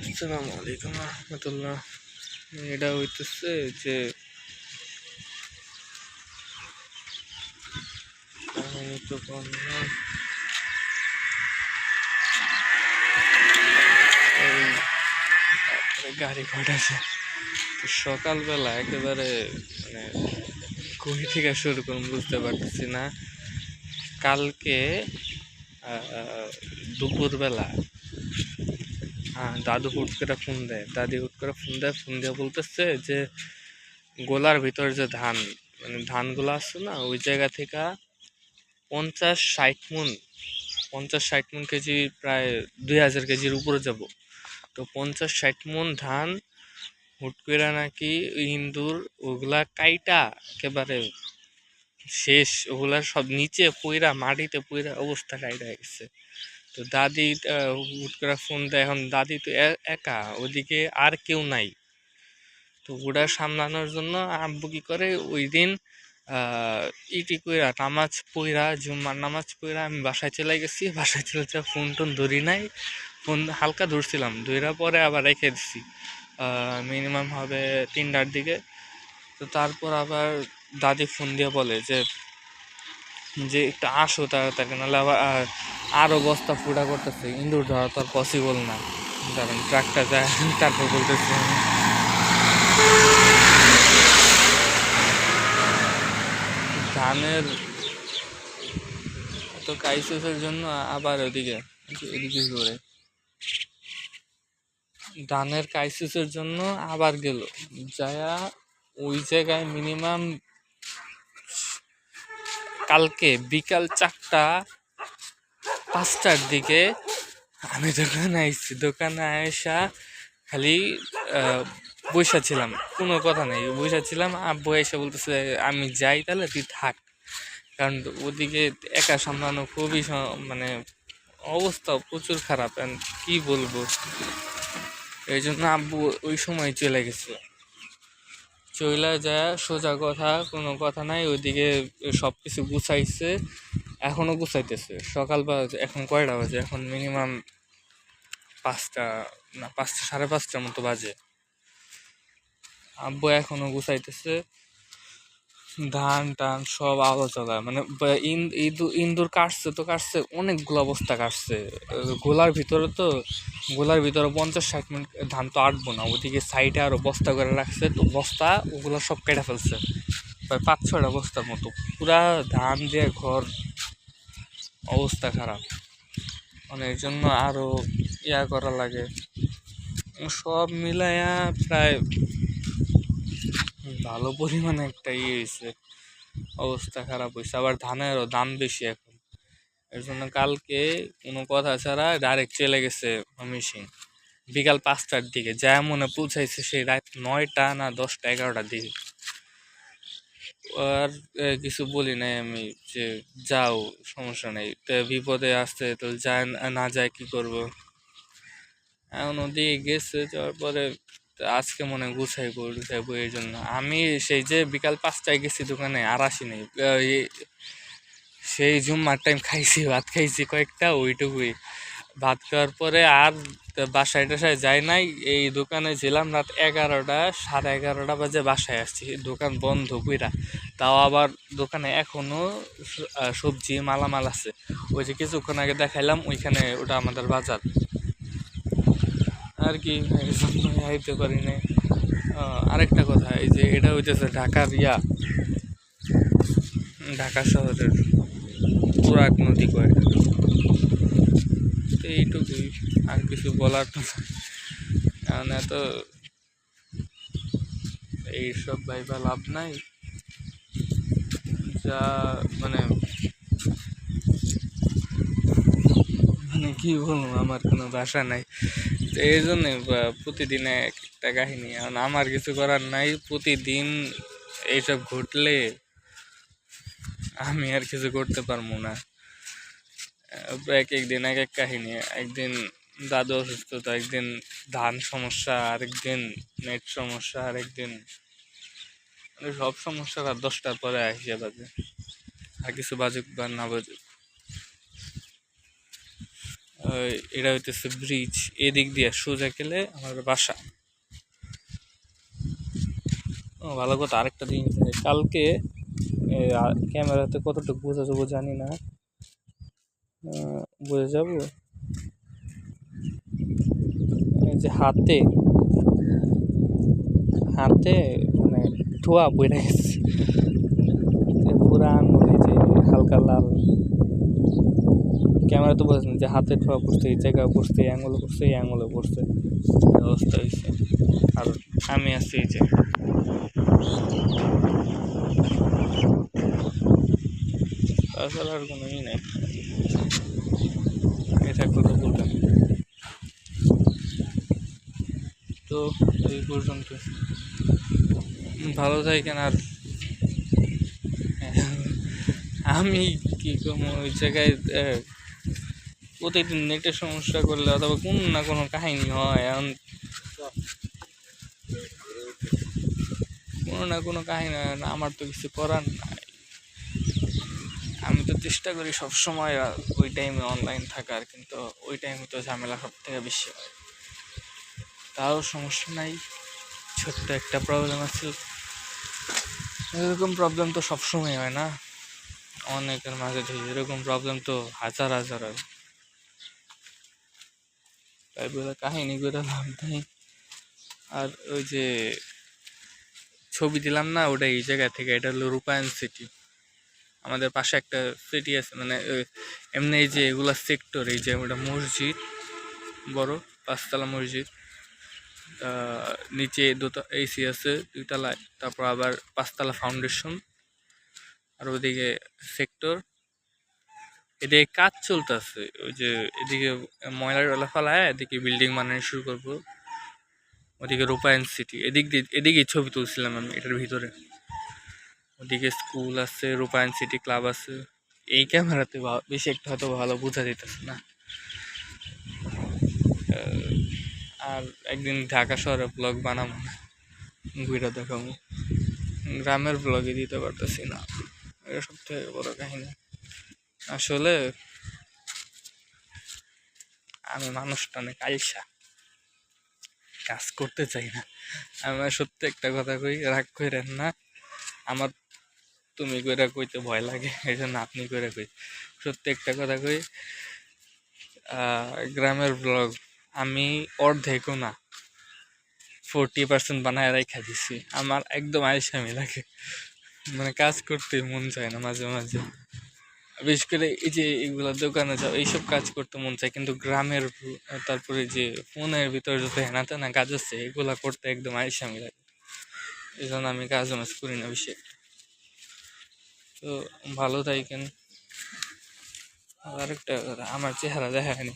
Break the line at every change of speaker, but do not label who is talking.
আসসালামু আলাইকুম রহমতুল্লাহ। এটা হইতেছে যে কাহিনী তো বললাম, এই তারপরে গাড়ি ঘোড়াছে। সকালবেলা একেবারে মানে কই থেকে শুরু করুন বুঝতে পারতেছি না। কালকে দুপুরবেলা দাদু হুট করে ফোন দেয়, দাদি হুট করে ফোন দিয়ে বলতেছে যে গোলার ভিতর যে ধান, মানে ধানগুলো আছে না, ওই জায়গা থেকে 50-60 মণ 50-60 মণ কেজি, প্রায় 2000 কেজির উপরে যাব। তো 50-60 মণ ধান হুট করে নাকি ইন্দুর ওগুলা কাইটা একেবারে শেষ, ওগুলা সব নিচে পইরা মাটিতে পইরা অবস্থা কাইটা গেছে। তো দাদি হুট করে ফোন দেয়, এখন দাদি তো একা, ওদিকে আর কেউ নাই। তো ওটা সামলানোর জন্য আব্বু কি করে ওই দিন ইটি কইরা নামাজ পইরা, জুম্মার নামাজ পইরা আমি বাসায় চলে গেছি। বাসায় চলে যা ফোন টোন ধরি নাই, ফোন হালকা ধরছিলাম, ধইরা পরে আবার রেখে দিছি মিনিমাম হবে 3টার দিকে। তো তারপর আবার দাদি ফোন দিয়ে বলে যে যে একটু আসো তাড়াতাড়ি, নাহলে আবার আরও বস্তা ফুটা করতেছে, ইন্দুর ধরা তো আর পসিবল না। কারণ ট্রাকটা যায়। তারপর বলতেছে ধানের তো ক্রাইসিসের জন্য আবার ওদিকে এদিকে করে ধানের ক্রাইসিসের জন্য আবার গেল যায়া ওই জায়গায় মিনিমাম কালকে বিকাল 4টা-5টার দিকে আমি দোকানে আইছি। দোকানে আয়সা খালি বইসা ছিলাম, কোনো কথা নেই, বইসা ছিলাম। আব্বু এসে বলতেছে আমি যাই তাহলে তুই থাক, কারণ ওদিকে একা সামলানো খুবই মানে অবস্থা প্রচুর খারাপ। কি বলবো, এই জন্য আব্বু ওই সময় চলে গেছিল। চইলা যায় সোজা কথা, কোনো কথা নাই, ওইদিকে সব কিছু গুছাইছে, এখনো গুছাইতেছে। সকালবেলা এখন কয়টা বাজে, এখন মিনিমাম 5টা, না 5টা, 5:30টার মতো বাজে। আব্বু এখনো গুছাইতেছে, ধান টান সব আলোচনা, মানে ইন্দুর কাটছে তো কাটছে, অনেকগুলো বস্তা কাটছে গোলার ভিতরে। তো গোলার ভিতরে 50-60 মিনিট ধান তো আটবো না, ওদিকে সাইডে আরো বস্তা করে রাখছে, তো বস্তা ওগুলো সব কেটে ফেলছে, প্রায় 5-6টা বস্তার মতো। পুরা ধান দিয়ে ঘর অবস্থা খারাপ, মানে এই জন্য আরো করা লাগে। সব মিলাইয়া প্রায় ভালো পরিমাণে একটা হয়েছে, অবস্থা খারাপ হয়েছে। আবার ধানেরও দাম বেশি এখন, এর জন্য কালকে কোনো কথা ছাড়া ডাইরেক্ট চলে গেছে মেশিন। বিকাল 5টার দিকে যা মনে পৌঁছাইছে সেই রাত 9টা না 10টা 11টার দিকে। আর কিছু বলি নাই আমি যে যাও, সমস্যা নেই, তো বিপদে আসছে তো যায় না যায় কি করব। এখন ওদিকে গেছে, যাওয়ার পরে আজকে মনে গুছাইবো। এই জন্য আমি সেই যে বিকাল 5টায় গেছি দোকানে, আর আসি নাই। সেই জুম্মার টাইম খাইছি, ভাত খাইছি কয়েকটা, ওইটুকুই। ভাত খাওয়ার পরে আর বাসায় টাসায় যাই নাই, এই দোকানে ছিলাম রাত 11টা, 11:30 বাজে বাসায় আসছি, দোকান বন্ধ কইরা। তাও আবার দোকানে এখনো সবজি মালামাল আছে, ওই যে কিছুক্ষণ আগে দেখাইলাম ওইখানে, ওটা আমাদের বাজার আর কি, এই জন্য আইতে পারি নাই। আরেকটা কথা, এই যে এটা হইতেছে ঢাকার ঢাকা শহরের পুরাক নদী কয়েক, তো এইটুকুই, আর কিছু বলার তো না। কারণ এত এইসব ভাইবা লাভ নাই, যা মানে মানে কি বলবো, আমার কোনো ভাষা নাই। তো এই জন্যে প্রতিদিন এক একটা কাহিনী, এখন আমার কিছু করার নাই। প্রতিদিন এইসব ঘটলে আমি আর কিছু করতে পারবো না। এক একদিন এক এক কাহিনী, একদিন দাদু অসুস্থতা, একদিন ধান সমস্যা, আরেকদিন নেট সমস্যা, আরেকদিন সব সমস্যা রাত 10টার পরে আসিয়া বাজে, আর কিছু বাজুক বা না বাজুক। এটা হইতেছে ব্রিজ, এদিক দিয়ে সোজা গেলে আমার বাসা। ও ভালো কথা, আরেকটা জিনিস কালকে ক্যামেরাতে কতটুকু বোঝা যাবো জানি না, বোঝা যাবো এই যে হাতে হাতে মানে ধোয়া বইরা গেছে, পুরা আঙুলে যে হালকা লাল, ক্যামেরা তো বোঝেন যে হাতে ঠোয়া পড়ছে, এই জায়গায় পড়ছে, এই আঙুলে পড়ছে, এই আঙুলে পড়ছে, অবস্থা হয়েছে। আর আমি আছি এই যে তাছাড়া আর কোনো ই নাই, এটা কথা বলতেন। তো এই পর্যন্ত, ভালো থাকেন। আর আমি কি করবো ওই জায়গায় প্রতিদিন নেটের সমস্যা করলে অথবা কোন না কোনো কাহিনী হয়, এখন কোনো না কোনো কাহিনী হয় না, আমার তো কিছু করার নাই। আমি তো চেষ্টা করি সবসময় ওই টাইমে অনলাইন থাকার, কিন্তু ওই টাইমে তো ঝামেলা সব থেকে বেশি হয়। তাও সমস্যা নাই, ছোট্ট একটা প্রবলেম আছে। এরকম প্রবলেম তো সবসময় হয় না, অনেকের মাঝে দেখি এরকম প্রবলেম তো হাজার হাজার হয়। তাই বলে কাহিনী করে লাভ নেই। আর ওই যে ছবি দিলাম না, ওটা এই জায়গা থেকে, এটা হলো রূপায়ণ সিটি। আমাদের পাশে একটা সিটি আছে, মানে এমনি এই যে এগুলা সেক্টর, এই যে ওটা মসজিদ, বড় 5 তলা মসজিদ, নিচে এসি আছে 2 তলায়, তারপর আবার 5 তলা ফাউন্ডেশন, আর ওদিকে সেক্টর। এদিকে কাজ চলতেছে, ওই যে এদিকে ময়লা ফেলায়, এদিকে বিল্ডিং বানানো শুরু করবো, ওদিকে রূপায়ণ সিটি, এদিকে ছবি তুলছিলাম আমি এটার ভিতরে। ওদিকে স্কুল আছে, রূপায়ণ সিটি ক্লাব আছে। এই ক্যামেরাতে বেশি একটা হয়তো ভালো বোঝা যেতেছে না। আর একদিন ঢাকা শহরে ব্লগ বানাবো না, ঘুরে দেখাবো, গ্রামের ব্লগে দিতে পারতেছি না, এটা সব থেকে বড় কাহিনী। আসলে আমি মানুষটা অনেক আলসা, কাজ করতে চাই না। আমার সত্যি একটা কথা কই, রাগ কইরেন না, আমার তুমি কইরা কইতে ভয় লাগে, এই জন্য আপনি কইরা কই। সত্যি একটা কথা কই, গ্রামের ব্লগ আমি অর্ধেকও না 40% বানায় রাখা দিছি। আমার একদম আলসামি লাগে, মানে কাজ করতে মন চায় না মাঝে মাঝে। বিশেষ করে এই যে এগুলা দোকানে যাও, এইসব কাজ করতে মন চায়, কিন্তু গ্রামের তারপরে যে ফোনের ভিতরে যত হেনাতেনা কাজ আছে, এগুলা করতে একদম আলসামি লাগে, এই জন্য আমি কাজ মাজ করি না বেশি। তো ভালো থাকেন। আরেকটা কথা, আমার চেহারা দেখায়নি।